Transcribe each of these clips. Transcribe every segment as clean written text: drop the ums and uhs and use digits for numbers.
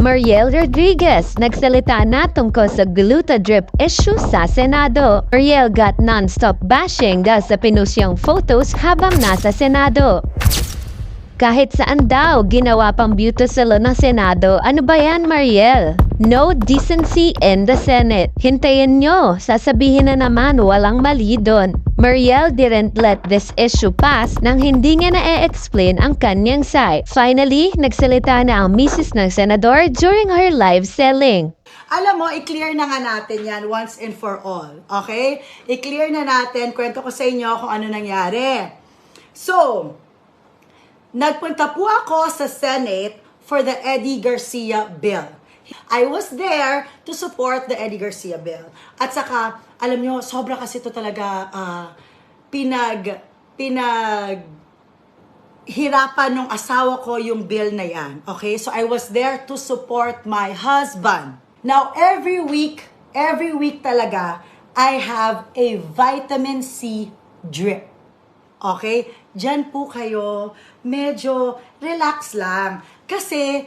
Mariel Rodriguez nagsalita na tungkol sa glutadrip issue sa Senado. Mariel got non-stop bashing dahil sa pinusyang photos habang nasa Senado. Kahit saan daw, ginawa pang beauty salon ng Senado. Ano ba yan, Mariel? No decency in the Senate. Hintayin nyo, sasabihin na naman walang mali doon. Mariel didn't let this issue pass nang hindi niya na-explain ang kanyang side. Finally, nagsalita na ang misis ng senador during her live selling. Alam mo, i-clear na nga natin yan once and for all. Okay? I-clear na natin, kwento ko sa inyo kung ano nangyari. So, nagpunta po ako sa Senate for the Eddie Garcia bill. I was there to support the Eddie Garcia bill. At saka, alam nyo, sobra kasi ito talaga hirapan ng asawa ko yung bill na yan. Okay? So I was there to support my husband. Now, every week talaga, I have a vitamin C drip. Okay? Diyan po kayo, medyo relax lang. Kasi,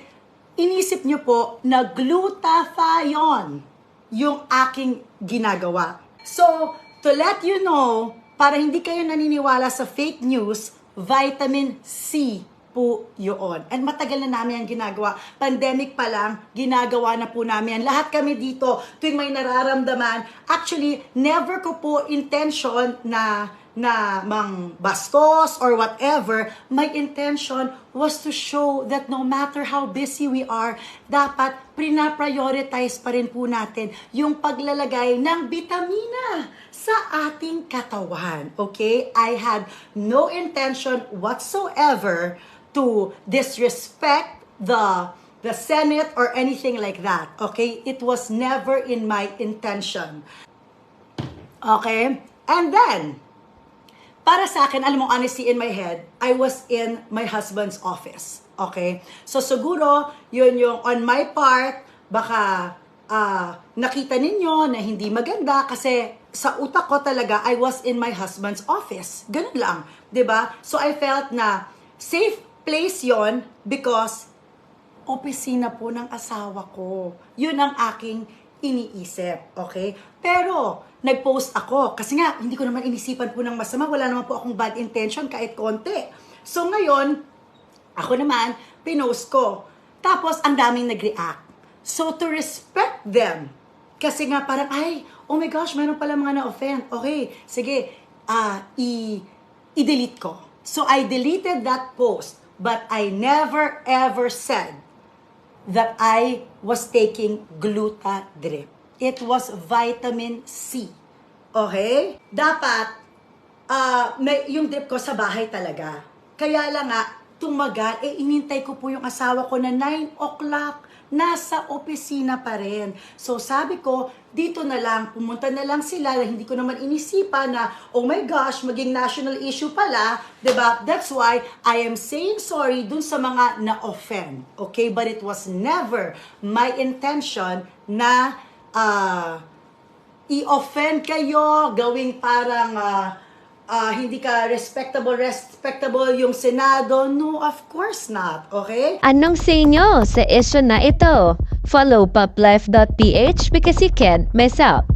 inisip nyo po na glutathione yung aking ginagawa. So, to let you know, para hindi kayo naniniwala sa fake news, vitamin C po yun. And matagal na namin ang ginagawa. Pandemic pa lang, ginagawa na po namin. Lahat kami dito, tuwing may nararamdaman, actually, never ko po intention na mang bastos or whatever. My intention was to show that no matter how busy we are, dapat prina-prioritize pa rin po natin yung paglalagay ng bitamina sa ating katawan. Okay? I had no intention whatsoever to disrespect the Senate or anything like that. Okay? It was never in my intention. Okay? And then, para sa akin, alam mo, honestly, in my head, I was in my husband's office. Okay? So, siguro, yun yung on my part, baka nakita ninyo na hindi maganda kasi sa utak ko talaga, I was in my husband's office. Ganun lang. 'Di ba? So, I felt na safe place yon because opisina po ng asawa ko. Yun ang aking iniisip. Okay? Pero, nag-post ako. Kasi nga, hindi ko naman inisipan po ng masama. Wala naman po akong bad intention kahit konti. So ngayon, ako naman, pinost ko. Tapos, ang daming nag-react. So to respect them, kasi nga parang, ay, oh my gosh, meron pala mga na-offend. Okay, sige, i-delete ko. So I deleted that post, but I never ever said that I was taking glutadrip. It was vitamin C. Okay? Dapat, yung drip ko sa bahay talaga. Kaya lang nga, tumagal, inintay ko po yung asawa ko na 9 o'clock, nasa opisina pa rin. So sabi ko, dito na lang, pumunta na lang sila, na hindi ko naman inisipan na, oh my gosh, maging national issue pala, diba? That's why I am saying sorry dun sa mga na-offend. Okay? But it was never my intention na i-offend kayo, gawing parang hindi ka respectable yung Senado. No, of course not. Okay? Anong say nyo sa issue na ito? Follow poplife.ph because you can't miss out.